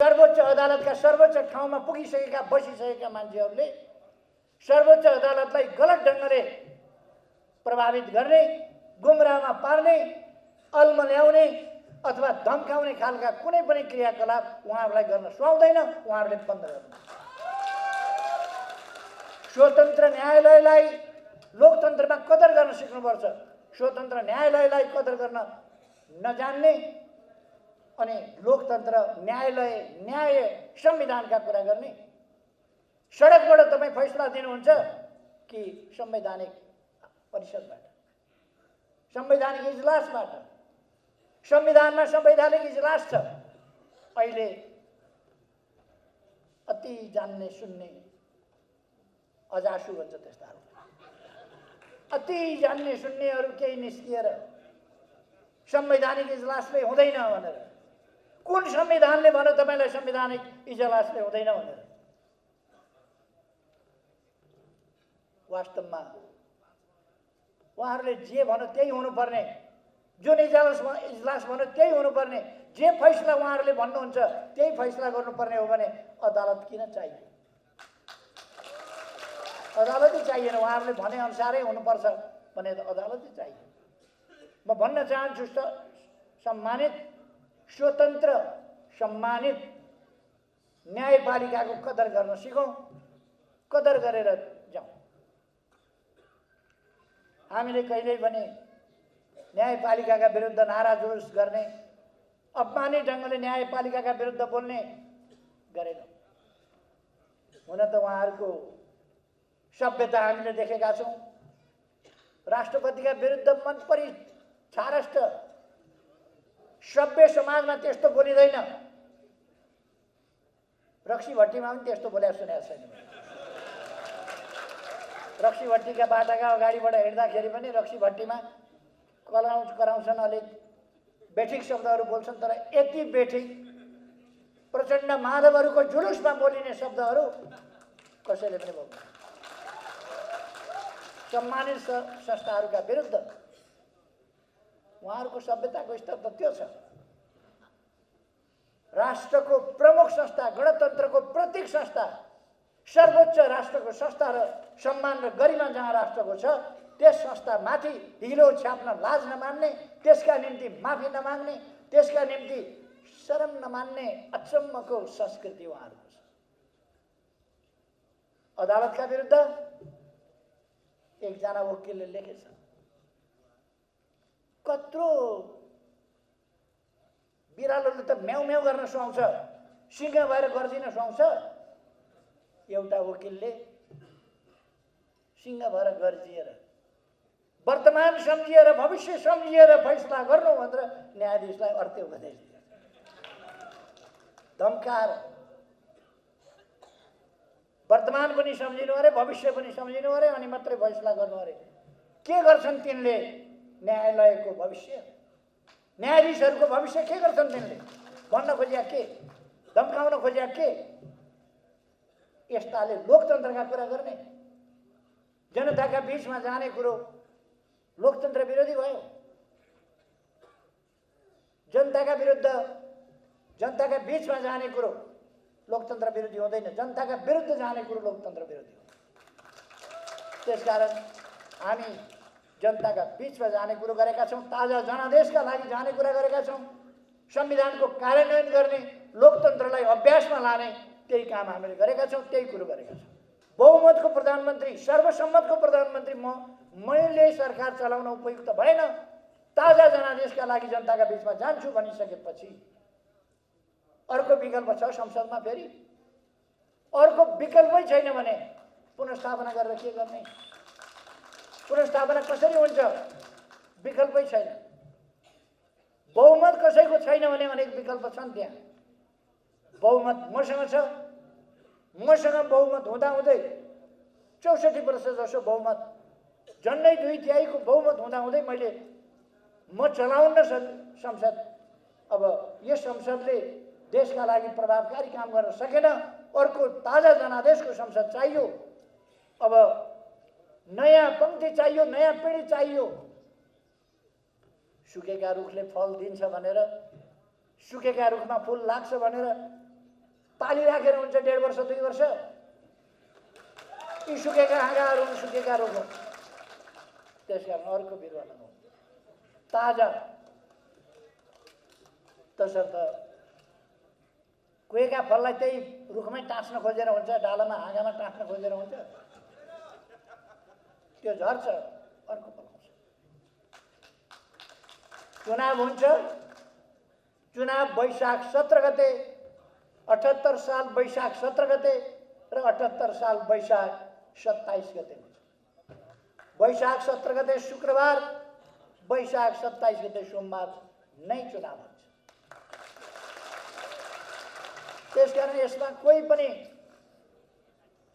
सर्वोच्च अदालतका सर्वोच्च ठाउँमा पुगिसकेका बसिसकेका मान्छेहरूले सर्वोच्च अदालतलाई गलत ढङ्गले प्रभावित गर्ने, गुमराहमा पार्ने, अल्मल्याउने अथवा धम्काउने खालका कुनै पनि क्रियाकलाप उहाँहरूलाई गर्न सुहाउँदैन। उहाँहरूले बन्द गर्नु। स्वतन्त्र न्यायालयलाई लोकतन्त्रमा कदर गर्न सिक्नुपर्छ। स्वतन्त्र न्यायालयलाई कदर गर्न नजान्ने अनि लोकतन्त्र, न्यायालय, न्याय, संविधानका कुरा गर्ने, सडकबाट तपाईँ फैसला दिनुहुन्छ कि संवैधानिक परिषदबाट, संवैधानिक इजलासबाट? संविधानमा संवैधानिक इजलास छ। अहिले अति जान्ने सुन्ने अजासु भन्छ त्यस्ताहरू, अति जान्ने सुन्नेहरू केही निस्किएर संवैधानिक इजलासले हुँदैन भनेर, कुन संविधानले भन्यो तपाईँलाई संवैधानिक इजलासले हुँदैन भनेर? वास्तवमा उहाँहरूले जे भन्यो त्यही हुनुपर्ने, जुन इजलास भन्यो त्यही हुनुपर्ने, जे फैसला उहाँहरूले भन्नुहुन्छ त्यही फैसला गर्नुपर्ने हो भने अदालत किन चाहियो? अदालतै चाहिएन। उहाँहरूले भने अनुसारै हुनुपर्छ भने अदालतै चाहियो। म भन्न चाहन्छु, सम्मानित, स्वतन्त्र, सम्मानित न्यायपालिकाको कदर गर्न सिकौँ, कदर गरेर जाउँ। हामीले कहिल्यै पनि न्यायपालिकाका विरुद्ध नारा जुलुस गर्ने, अपमानित ढङ्गले न्यायपालिकाका विरुद्ध बोल्ने गरेनौँ। हुन त उहाँहरूको सभ्यता हामीले देखेका छौँ। राष्ट्रपतिका विरुद्ध मनपरी छारष्ट सभ्य समाजमा त्यस्तो बोलिँदैन। रक्सी भट्टीमा पनि त्यस्तो बोलेको सुनेको छैन। रक्सी भट्टीका बाटाका अगाडिबाट हिँड्दाखेरि पनि रक्सी भट्टीमा कराउँछन्, अलिक बेठिक शब्दहरू बोल्छन्, तर यति बेठिक प्रचण्ड माधवहरूको जुलुसमा बोलिने शब्दहरू कसैले पनि बोल्दैन। सम्मानित संस्थाहरूका विरुद्ध उहाँहरूको सभ्यताको स्तर त त्यो छ। राष्ट्रको प्रमुख संस्था, गणतन्त्रको प्रतीक संस्था, सर्वोच्च राष्ट्रको संस्था र सम्मान र गरिमा जहाँ राष्ट्रको छ, त्यस संस्थामाथि हिलो छ्याप्न लाज नमान्ने, त्यसका निम्ति माफी नमाग्ने, त्यसका निम्ति शरम नमान्ने अचम्मको संस्कृति उहाँहरूको छ। अदालतका विरुद्ध एकजना वकिलले लेखेछ, कत्रो बिरालोले त म्याउ म्याउ गर्न सुहाउँछ, सिंह भएर गर्जिन सुहाउँछ। एउटा वकिलले सिंह भएर गर्जिएर, वर्तमान सम्झिएर, भविष्य सम्झिएर फैसला गर्नु भनेर न्यायाधीशलाई अर्थ्य उपदेश दियो। धम्काएर वर्तमान पनि सम्झिनु अरे, भविष्य पनि सम्झिनु अरे, अनि मात्रै फैसला गर्नु अरे। के गर्छन् तिनले? न्यायालयको भविष्य, न्यायाधीशहरूको भविष्य के गर्छन् तिनले? भन्न खोजिया के? धम्काउन खोजिया के? यस्ताले लोकतन्त्रका कुरा गर्ने, जनताका बीचमा जाने कुरो लोकतन्त्र विरोधी भयो। जनताका विरुद्ध, जनताका बीचमा जाने कुरो लोकतन्त्र विरोधी हुँदैन। जनताका विरुद्ध जाने कुरो लोकतन्त्र विरोधी हो। त्यसकारण हामी जनताका बीचमा जाने कुरो गरेका छौँ, ताजा जनादेशका लागि जाने कुरा गरेका छौँ, संविधानको कार्यान्वयन गर्ने, लोकतन्त्रलाई अभ्यासमा लाने त्यही काम हामीले गरेका छौँ, त्यही कुरो गरेका छौँ। बहुमतको प्रधानमन्त्री, सर्वसम्मतको प्रधानमन्त्री मैले सरकार चलाउन उपयुक्त भएन, ताजा जनादेशका लागि जनताका बीचमा जान्छु भनिसकेपछि अर्को विकल्प छ संसदमा? फेरि अर्को विकल्पै छैन भने पुनर्स्थापना गरेर के गर्ने? पुनर्स्थापना कसरी हुन्छ? विकल्पै छैन। बहुमत कसैको छैन भने अनेक विकल्प छन्। त्यहाँ बहुमत मसँग छ, मसँग बहुमत हुँदाहुँदै 64% जसो बहुमत, झन्डै 2/3 बहुमत हुँदाहुँदै म चलाउन संसद। अब यस संसदले देशका लागि प्रभावकारी काम गर्न सकेन, अर्को ताजा जनादेशको संसद चाहियो। अब नयाँ पंक्ति चाहियो, नयाँ पिँढी चाहियो। सुकेका रुखले फल दिन्छ भनेर, सुकेका रुखमा फूल लाग्छ भनेर पालिराखेर हुन्छ 1.5 वर्ष 2 वर्ष। यी सुकेका हाँगाहरू हुन्, सुकेका रुख हुन्। त्यसकारण अर्को बिरुवा लगाउँ ताजा। तसर्थ कुहेका फललाई त्यही रुखमै टाँस्न खोजेर हुन्छ, डालामा हाँगामा टाँस्न खोजेर हुन्छ, त्यो झर्छ, अर्को पलाउँछ। चुनाव हुन्छ। चुनाव वैशाख 17 गते, 78 साल वैशाख 17 गते र 78 साल वैशाख 27 गते हुन्छ। वैशाख 17 गते शुक्रबार, वैशाख 27 गते सोमबार नै चुनाव हुन्छ। त्यसकारण यसमा कोही पनि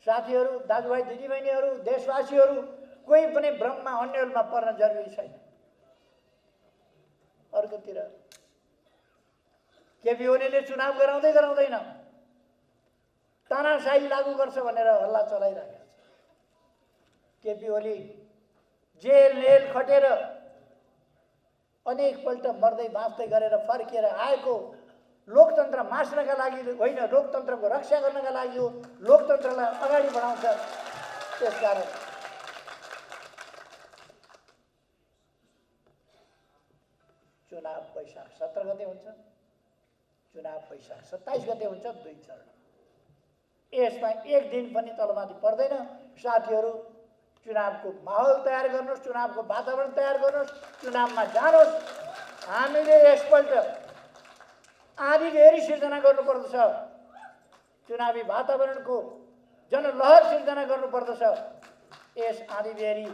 साथीहरू, दाजुभाइ, दिदीबहिनीहरू, देशवासीहरू कोही पनि भ्रममा अन्यलमा पर्न जरुरी छैन। अर्कोतिर केपी ओलीले चुनाव गराउँदैन, तानाशाही लागू गर्छ भनेर हल्ला चलाइरहेको छ। केपी ओली जेल खटेर अनेकपल्ट मर्दै बाँच्दै गरेर फर्किएर आएको लोकतन्त्र मास्नका लागि होइन, लोकतन्त्रको रक्षा गर्नका लागि हो, लोकतन्त्रलाई अगाडि बढाउँछ। त्यसकारण चुनाव वैशाख 17 गते हुन्छ, चुनाव वैशाख 27 गते हुन्छ, 2 चरण। यसमा एक दिन पनि तलमाथि पर्दैन। साथीहरू चुनावको माहौल तयार गर्नुहोस्, चुनावको वातावरण तयार गर्नुहोस्, चुनावमा जानुहोस्। हामीले यसपल्ट आँधीबेहरी सिर्जना गर्नुपर्दछ, चुनावी वातावरणको जनलहर सिर्जना गर्नुपर्दछ। यस आँधीबेहरी,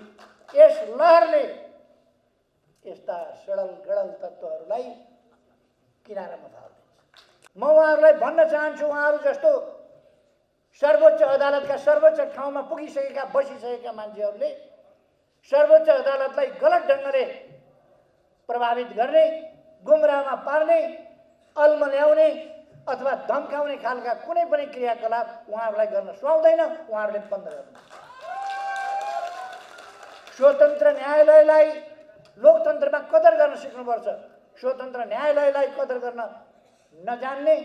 यस लहरले यस्ता सडल गडल तत्त्वहरूलाई किनारामा फाल्दैछ। म उहाँहरूलाई भन्न चाहन्छु, उहाँहरू जस्तो सर्वोच्च अदालतका सर्वोच्च ठाउँमा पुगिसकेका, बसिसकेका मान्छेहरूले सर्वोच्च अदालतलाई गलत ढङ्गले प्रभावित गर्ने, गुमराहमा पार्ने, अल्मल्याउने अथवा धम्काउने खालका कुनै पनि क्रियाकलाप उहाँहरूलाई गर्न सुहाउँदैन। उहाँहरूले बन्द गर्नु। स्वतन्त्र न्यायालयलाई, लोकतन्त्रमा कदर गर्न सिक्नुपर्छ। स्वतन्त्र न्यायालयलाई कदर गर्न नजान्ने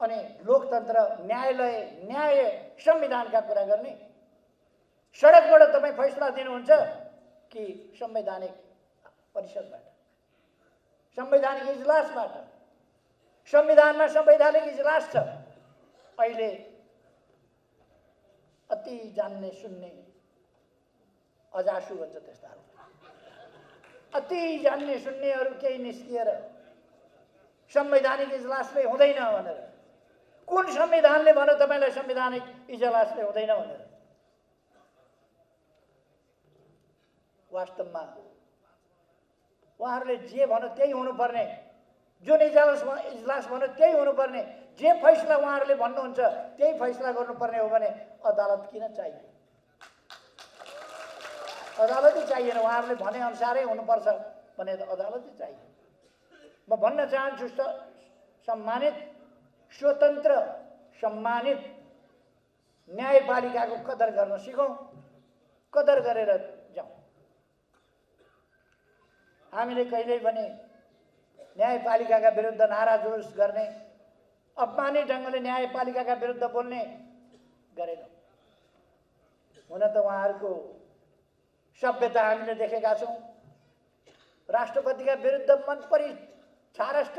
अनि लोकतन्त्र, न्यायालय, न्याय, संविधानका कुरा गर्ने, सडकबाट तपाईँ फैसला दिनुहुन्छ कि संवैधानिक परिषदबाट, संवैधानिक इजलासबाट? संविधानमा संवैधानिक इजलास छ। अहिले अति जान्ने सुन्ने अजासु भन्छ त्यस्ताहरू, अति जान्ने सुन्नेहरू केही निस्किएर संवैधानिक इजलासले हुँदैन भनेर, कुन संविधानले भन्यो तपाईँलाई संवैधानिक इजलासले हुँदैन भनेर? वास्तवमा उहाँहरूले जे भन्यो त्यही हुनुपर्ने, जुन इजलास भन्यो त्यही हुनुपर्ने, जे फैसला उहाँहरूले भन्नुहुन्छ त्यही फैसला गर्नुपर्ने हो भने अदालत किन चाहियो? अदालतै चाहिएन। उहाँहरूले भने अनुसारै हुनुपर्छ भने त अदालतै चाहियो। म भन्न चाहन्छु, सम्मानित, स्वतन्त्र, सम्मानित न्यायपालिकाको कदर गर्न सिकौँ, कदर गरेर जाउँ। हामीले कहिल्यै पनि न्यायपालिकाका विरुद्ध नारा जुलुस गर्ने, अपमानित ढङ्गले न्यायपालिकाका विरुद्ध बोल्ने गरेनौँ। हुन त उहाँहरूको सभ्यता हामीले देखेका छौँ। राष्ट्रपतिका विरुद्ध मनपरी छारष्ट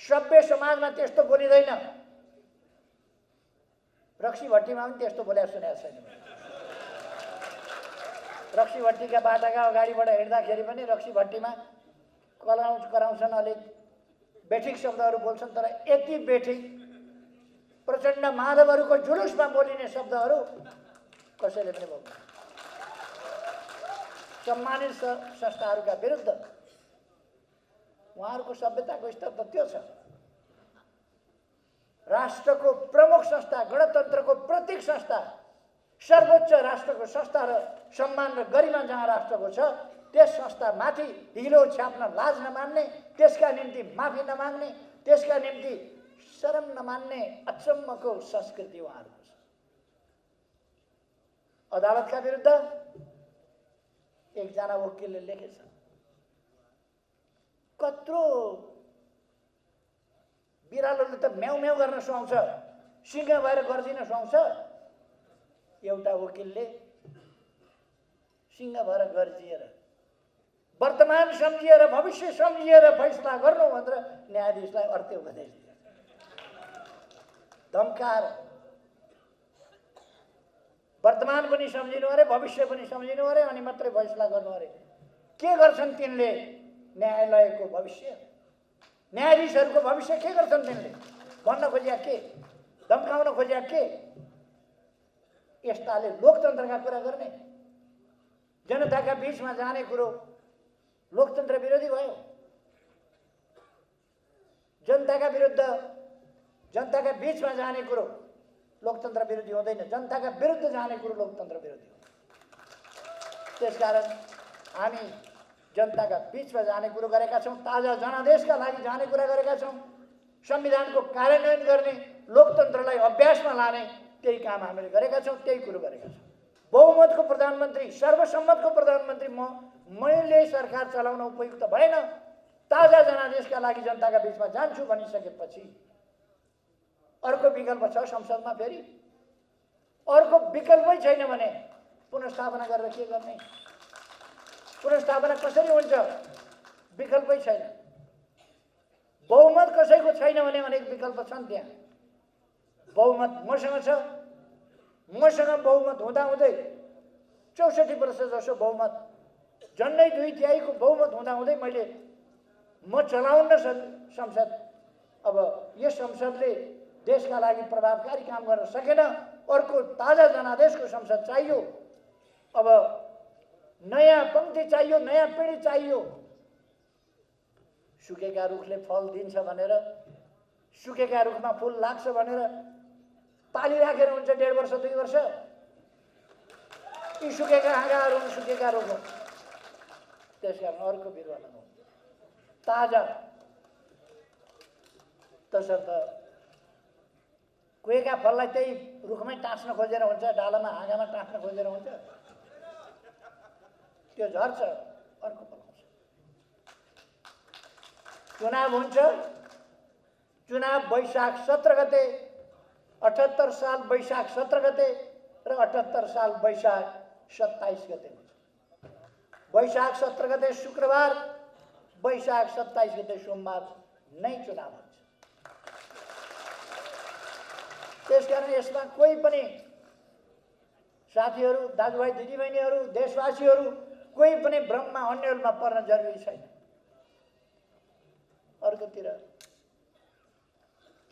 सभ्य समाजमा त्यस्तो बोलिँदैन। रक्सी भट्टीमा पनि त्यस्तो बोलेको सुनेको छैन। रक्सी भट्टीका बाटाका अगाडिबाट हिँड्दाखेरि पनि रक्सी भट्टीमा कराउँछन्, अलिक बेठिक शब्दहरू बोल्छन्, तर यति बेठिक प्रचण्ड माधवहरूको जुलुसमा बोलिने शब्दहरू कसैले पनि बोल्दैन। सम्मानित संस्थाहरूका विरुद्ध उहाँहरूको सभ्यताको स्तर त त्यो छ। राष्ट्रको प्रमुख संस्था, गणतन्त्रको प्रतीक संस्था, सर्वोच्च राष्ट्रको संस्था र सम्मान र गरिमा जहाँ राष्ट्रको छ, त्यस संस्थामाथि ढिलो छ्याप्न लाज नमान्ने, त्यसका निम्ति माफी नमाग्ने, त्यसका निम्ति शरम नमान्ने अचम्मको संस्कृति उहाँहरूको छ। अदालतका विरुद्ध एकजना वकिलले लेखेछ, कत्रो बिरालोले त म्याउ म्याउ गर्न सुहाउँछ, सिंह भएर गर्जिन सुहाउँछ। एउटा वकिलले सिंह भएर गर्जिएर वर्तमान सम्झिएर भविष्य सम्झिएर फैसला गर्नु भनेर न्यायाधीशलाई अर्को उपदेश दिए। धम्काएर वर्तमान पनि सम्झिनु अरे, भविष्य पनि सम्झिनु अरे, अनि मात्रै फैसला गर्नु अरे। के गर्छन् तिनले? न्यायालयको भविष्य, न्यायाधीशहरूको भविष्य के गर्छन् तिनले? भन्न खोजिया के? धम्काउन खोजिया के? यस्ताले लोकतन्त्रका कुरा गर्ने, जनताका बीचमा जाने कुरो लोकतन्त्र विरोधी भयो। जनताका विरुद्ध, जनताका बीचमा जाने कुरो लोकतन्त्र विरोधी हुँदैन, जनताका विरुद्ध जाने कुरो लोकतन्त्र विरोधी हो। त्यसकारण हामी जनताका बीचमा जाने कुरो गरेका छौँ, ताजा जनादेशका लागि जाने कुरा गरेका छौँ, संविधानको कार्यान्वयन गर्ने, लोकतन्त्रलाई अभ्यासमा लाने त्यही काम हामीले गरेका छौँ, त्यही कुरो गरेका छौँ। बहुमतको प्रधानमन्त्री, सर्वसम्मतको प्रधानमन्त्री मैले सरकार चलाउन उपयुक्त भएन, ताजा जनादेशका लागि जनताका बीचमा जान्छु भनिसकेपछि अर्को विकल्प छ संसदमा? फेरि अर्को विकल्पै छैन भने पुनर्स्थापना गरेर के गर्ने? पुनर्स्थापना कसरी हुन्छ? विकल्पै छैन। बहुमत कसैको छैन भने अनेक विकल्प छन् त्यहाँ। बहुमत मसँग छ, मसँग बहुमत हुँदाहुँदै 64 वर्ष जसो बहुमत, झन्डै 2/3 बहुमत हुँदाहुँदै म चलाउन संसद। अब यस संसदले देशका लागि प्रभावकारी काम गर्न सकेन, अर्को ताजा जनादेशको संसद चाहियो। अब नयाँ पङ्क्ति चाहियो, नयाँ पिँढी चाहियो। सुकेका रुखले फल दिन्छ भनेर, सुकेका रुखमा फुल लाग्छ भनेर पालिराखेर हुन्छ 1.5 वर्ष 2 वर्ष? यी सुकेका हाँगाहरू सुकेका रुख हो। त्यसकारण अर्को बिरुवा लगाउँ, ताजा। तसर्थ कुहेका फललाई त्यही रुखमै टाँस्न खोजेर हुन्छ, डालामा हाँगामा टाँस्न खोजेर हुन्छ? त्यो झर्छ, अर्को फलाउँछ। चुनाव हुन्छ, चुनाव वैशाख 17 गते, 78 साल वैशाख 17 गते र 78 साल वैशाख 27 गते हुन्छ। वैशाख 17 गते शुक्रबार, वैशाख 27 गते सोमबार नै चुनाव हुन्छ। त्यसकारण यसमा कोही पनि साथीहरू, दाजुभाइ दिदीबहिनीहरू, देशवासीहरू कोही पनि भ्रममा अन्यलमा पर्न जरुरी छैन। अर्कोतिर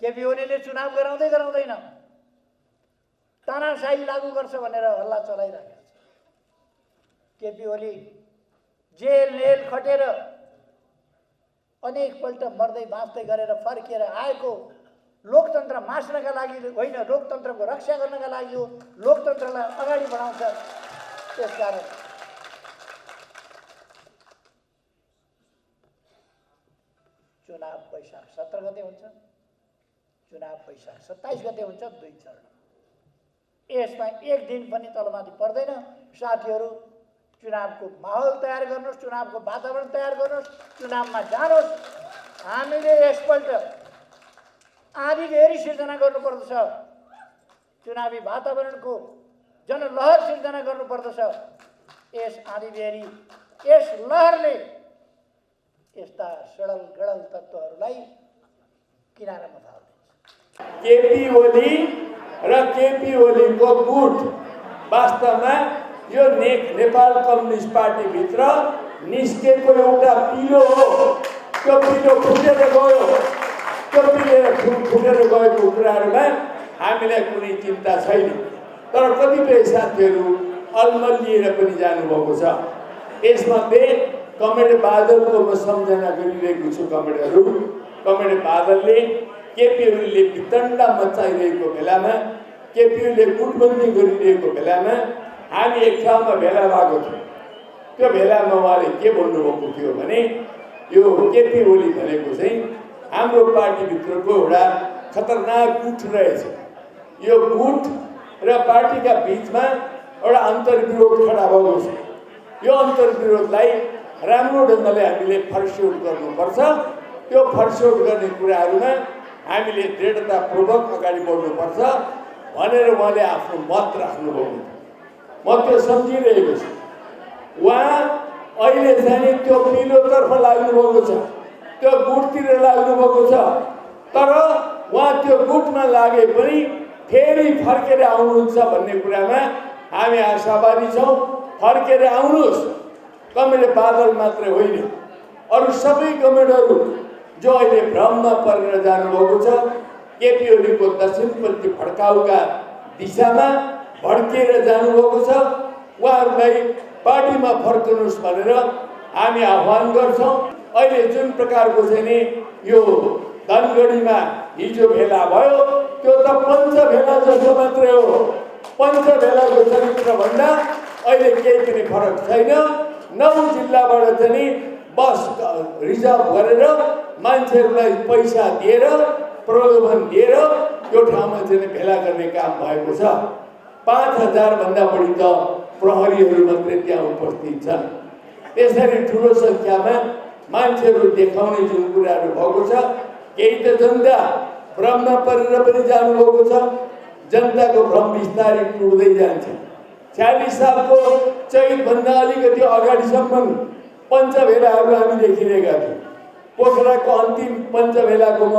केपी ओलीले चुनाव गराउँदैन, तानाशाही लागू गर्छ भनेर हल्ला चलाइरहेको छ। केपी ओली जेल खटेर अनेकपल्ट मर्दै बाँच्दै गरेर फर्किएर आएको लोकतन्त्र मास्नका लागि होइन, लोकतन्त्रको रक्षा गर्नका लागि हो, लोकतन्त्रलाई अगाडि बढाउँछ। त्यसकारण चुनाव वैशाख 17 गते हुन्छ, चुनाव वैशाख 27 गते हुन्छ, 2 चरण। यसमा एक दिन पनि तलमाथि पर्दैन। साथीहरू चुनावको माहौल तयार गर्नुहोस्, चुनावको वातावरण तयार गर्नुहोस्, चुनावमा जानुहोस्। हामीले यसपल्ट आँधीबेहरी सिर्जना गर्नुपर्दछ, चुनावी वातावरणको जनलहर सिर्जना गर्नुपर्दछ। यस आँधीबेहरी, यस लहरले यस्ता सडल गडल तत्त्वहरूलाई किनारामा फाल्छ। केपी ओली र केपी ओलीको गुट वास्तवमा यो नेपाल कम्युनिस्ट पार्टीभित्र निस्केको एउटा पिलो हो। त्यो पिलो फुटेर गयो, त्यो फुटेर गएको कुराहरूमा हामीलाई कुनै चिन्ता छैन। तर कतिपय साथीहरू अलमल्लिएर पनि जानुभएको छ। यसमध्ये कमेड बादलको म सम्झना गरिरहेको छु। कमेड बादलले केपी ओलीले वितण्डा मचाइरहेको बेलामा, केपी ओलीले गुटबन्दी गरिरहेको बेलामा हामी एक ठाउँमा भेला भएको थियौँ। त्यो भेलामा उहाँले के भन्नुभएको थियो भने यो केपी ओली भनेको चाहिँ हाम्रो पार्टीभित्रको एउटा खतरनाक गुट रहेछ। यो गुट र पार्टीका बिचमा एउटा अन्तर्विरोध खडा भएको छ। यो अन्तर्विरोधलाई राम्रो ढङ्गले हामीले फर्स्यौट गर्नुपर्छ। त्यो फर्स्यौट गर्ने कुराहरूमा हामीले दृढतापूर्वक अगाडि बढ्नुपर्छ भनेर उहाँले आफ्नो मत राख्नुभयो। म त्यो सम्झिरहेको छु। उहाँ अहिले चाहिँ त्यो पिलोतर्फ लाग्नुभएको छ, त्यो गुटतिर लाग्नुभएको छ। तर उहाँ त्यो गुटमा लागे पनि फेरि फर्केर आउनुहुन्छ भन्ने कुरामा हामी आशावादी छौँ। फर्केर आउनुहोस्। कमेड बादल मात्रै होइन, अरू सबै कमेडहरू जो अहिले भ्रममा परेर जानुभएको छ, केपी ओलीको दक्षिणपन्थी भड्काउका दिशामा भड्किएर जानुभएको छ, उहाँहरूलाई पार्टीमा फर्कनुहोस् भनेर हामी आह्वान गर्छौँ। अहिले जुन प्रकारको चाहिँ नि यो धनगढीमा हिजो भेला भयो, त्यो त पञ्चभेला जस्तो मात्रै हो। पञ्चभेलाको चरित्रभन्दा अहिले केही पनि फरक छैन। 9 जिल्लाबाट चाहिँ नि बस रिजर्भ गरेर मान्छेहरूलाई पैसा दिएर प्रलोभन दिएर यो ठाउँमा चाहिँ भेला गर्ने काम भएको छ। 5000 भन्दा बढी त प्रहरीहरू मात्रै त्यहाँ उपस्थित छन्। त्यसरी ठुलो सङ्ख्यामा मान्छेहरू देखाउने जुन कुराहरू भएको छ, केही त जनता भ्रममा परेर पनि जानुभएको छ। जनताको भ्रम बिस्तारै टुट्दै जान्छ। 46 सालको चैतभन्दा अलिकति अगाडिसम्म पञ्चभेलाहरू हामी देखिरहेका थियौँ। पोखराको अन्तिम पञ्चभेलाको म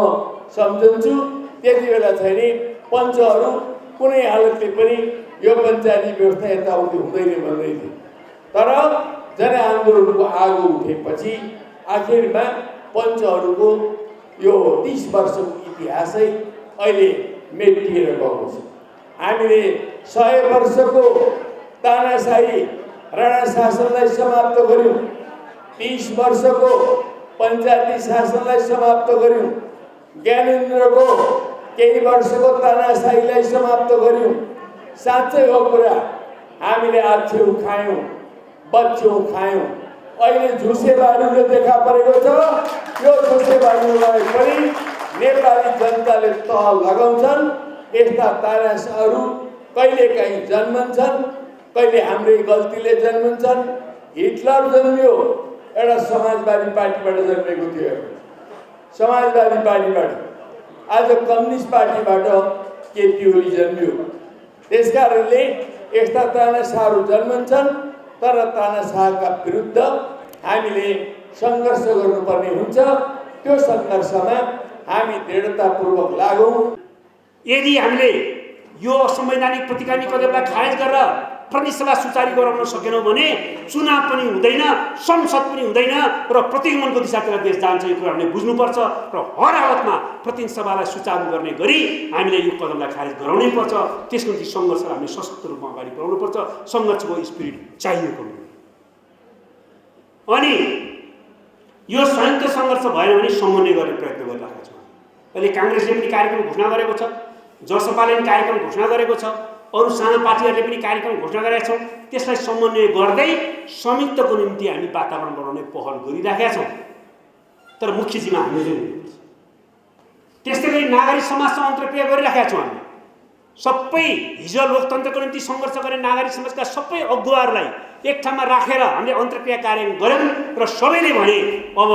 सम्झन्छु। त्यति बेला चाहिँ नि पञ्चहरू कुनै हालतले पनि यो पञ्चायती व्यवस्था यताउति हुँदैन भन्दै थियो। तर जनआन्दोलनको आगो उठेपछि आखिरमा पञ्चहरूको यो 30 वर्षको इतिहासै अहिले मेटिएर गएको छ। हामीले 100 वर्षको तानाशाही राणा शासनलाई समाप्त गर्यौँ। 30 वर्षको पञ्चायती शासनलाई समाप्त गर्यौँ। ज्ञानेन्द्रको केही वर्षको तानाशाहीलाई समाप्त गर्यौँ। साँच्चै हो कुरा, हामीले आछ्यौँ खायौँ, बच्छौँ खायौँ। अहिले झुसेबारीले देखा परेको छ। यो झुसेबारीलाई पनि नेपाली जनताले तह लगाउँछन्। यस्ता तानाशाहहरू कहिलेकाहीँ जन्मन्छन्, कहिले हाम्रै गल्तीले जन्मन्छन्। हिटलर जन्मियो एउटा समाजवादी पार्टीबाट जन्मेको थियो, समाजवादी पार्टीबाट। आज कम्युनिस्ट पार्टीबाट केपी ओली जन्मियो। त्यसकारणले यस्ता तानाशाहहरू जन्मन्छन्। तर तानाशाहका विरुद्ध हामीले सङ्घर्ष गर्नुपर्ने हुन्छ। त्यो सङ्घर्षमा हामी दृढतापूर्वक लागौँ। यदि हामीले यो असंवैधानिक प्रतिगामी कदमलाई खारेज गरेर प्रतिसभा सुचारू गराउन सकेनौँ भने चुनाव पनि हुँदैन, संसद पनि हुँदैन र प्रतिगमनको दिशातिर देश जान्छ। यो कुरा हामीले बुझ्नुपर्छ र हर हालतमा प्रतिनिधि सभालाई सुचारू गर्ने गरी हामीले यो कदमलाई खारेज गराउनै पर्छ। त्यसको निम्ति सङ्घर्षलाई हामीले सशक्त रूपमा अगाडि बढाउनुपर्छ। सङ्घर्षको स्पिरिट चाहिएको अनि यो संयुक्त सङ्घर्ष भएन भने समन्वय गर्ने प्रयत्न गरिरहेका छौँ। अहिले काङ्ग्रेसले पनि कार्यक्रम घोषणा गरेको छ, जसपाले पनि कार्यक्रम घोषणा गरेको छ, अरू साना पार्टीहरूले पनि कार्यक्रम घोषणा गरेका छौँ। त्यसलाई समन्वय गर्दै संयुक्तको निम्ति हामी वातावरण बनाउने पहल गरिराखेका छौँ। तर मुख्य जिम्मा हामीले हुनुपर्छ। त्यस्तै गरी नागरिक समाजसँग अन्तर्क्रिया गरिराखेका छौँ। हामी सबै हिजो लोकतन्त्रको निम्ति सङ्घर्ष गर्ने नागरिक समाजका सबै अगुवाहरूलाई एक ठाउँमा राखेर हामीले अन्तर्क्रिया कार्यान्वयन गऱ्यौँ र सबैले भने अब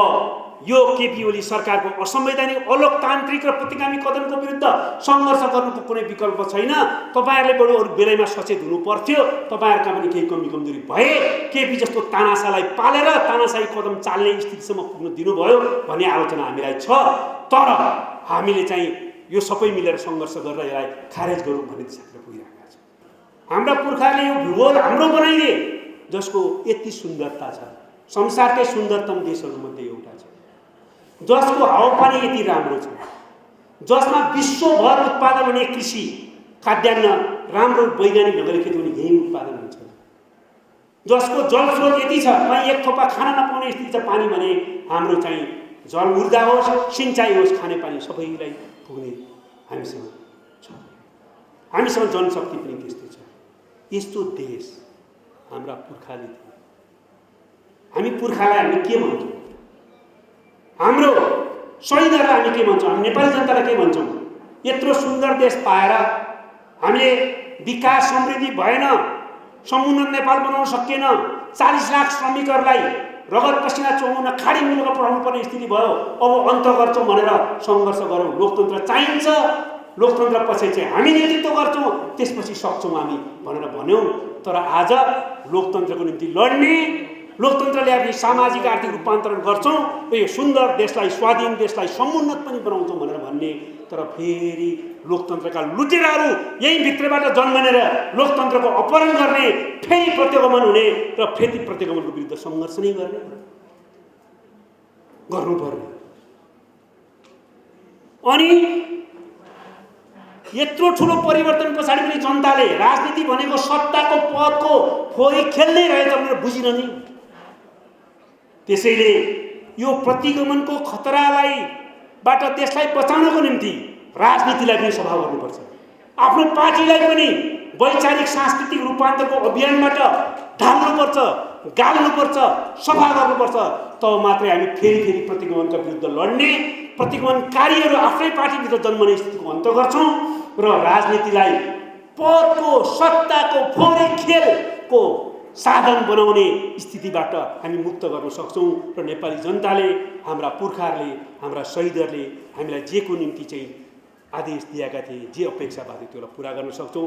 यो केपी ओली सरकारको असंवैधानिक, अलोकतान्त्रिक र प्रतिगामी कदमको विरुद्ध सङ्घर्ष गर्नुको कुनै विकल्प छैन। तपाईँहरूले बरु अरू बेलैमा सचेत हुनु पर्थ्यो। तपाईँहरूका पनि केही कमी कमजोरी भए केपी जस्तो तानाशाहलाई पालेर तानाशाही कदम चाल्ने स्थितिसम्म पुग्न दिनुभयो भन्ने आलोचना हामीलाई छ। तर हामीले चाहिँ यो सबै मिलेर सङ्घर्ष गरेर यसलाई खारेज गरौँ भन्ने दिशातिर पुगिरहेका छौँ। हाम्रा पुर्खाले यो भूगोल हाम्रो बनाइदिए जसको यति सुन्दरता छ, संसारकै सुन्दरतम देशहरूमध्ये एउटा छ, जसको हावापानी यति राम्रो छ, जसमा विश्वभर उत्पादन हुने कृषि खाद्यान्न राम्रो वैज्ञानिक ढङ्गले खेती हुने यही उत्पादन हुन्छ, जसको जलस्रोत यति छ कहीँ एक थोपा खान नपाउने स्थिति छ पानी भने हाम्रो चाहिँ जल ऊर्जा होस्, सिँचाइ होस्, खानेपानी सबैलाई पुग्ने हामीसँग छ। हामीसँग जनशक्ति पनि त्यस्तै छ। यस्तो देश हाम्रा पुर्खाले थिए। हामी पुर्खालाई हामी के भन्छौँ? हाम्रो शहीदहरूलाई हामी के भन्छौँ? हामी नेपाली जनतालाई के भन्छौँ? यत्रो सुन्दर देश पाएर हामीले विकास समृद्धि भएन, समुन्नत नेपाल बनाउन सकिएन, 40 लाख श्रमिकहरूलाई रगत पसिना चुहाउन खाडी मुलुकमा पठाउनु पर्ने स्थिति भयो। अब अन्त गर्छौँ भनेर सङ्घर्ष गरौँ। लोकतन्त्र चाहिन्छ, लोकतन्त्र पछि चाहिँ हामी नेतृत्व गर्छौँ, त्यसपछि सक्छौँ हामी भनेर भन्यौँ। तर आज लोकतन्त्रको निम्ति लड्ने, लोकतन्त्र ल्याएर सामाजिक आर्थिक रूपान्तरण गर्छौँ र यो सुन्दर देशलाई, स्वाधीन देशलाई समुन्नत पनि बनाउँछौँ भनेर भन्ने, तर फेरि लोकतन्त्रका लुटेराहरू यही भित्रबाट जन्मनेर लोकतन्त्रको अपहरण गर्ने, फेरि प्रत्यागमन हुने र फेरि प्रत्यागमनको विरुद्ध सङ्घर्ष नै गर्नुपर्ने। अनि यत्रो ठुलो परिवर्तन पछाडि पनि जनताले राजनीति भनेको सत्ताको पदको फोरी खेल्दै रहेछ भनेर बुझिरहने। त्यसैले यो प्रतिगमनको खतराबाट देशलाई बचाउनको निम्ति राजनीतिलाई पनि सफा गर्नुपर्छ। आफ्नो पार्टीलाई पनि वैचारिक सांस्कृतिक रूपान्तरको अभियानबाट ढाल्नुपर्छ, गाल्नुपर्छ, सफा गर्नुपर्छ। तब मात्रै हामी फेरि प्रतिगमनका विरुद्ध लड्ने, प्रतिगमनकारीहरू आफ्नै पार्टीभित्र जन्मने स्थितिको अन्त गर्छौँ र राजनीतिलाई पदको, सत्ताको फोरी खेलको साधन बनाउने स्थितिबाट हामी मुक्त गर्न सक्छौँ र नेपाली जनताले, हाम्रा पुर्खाहरूले, हाम्रा शहीदहरूले हामीलाई जेको निम्ति चाहिँ आदेश दिएका थिए, जे अपेक्षा भएको थियो, त्यसलाई पुरा गर्न सक्छौँ।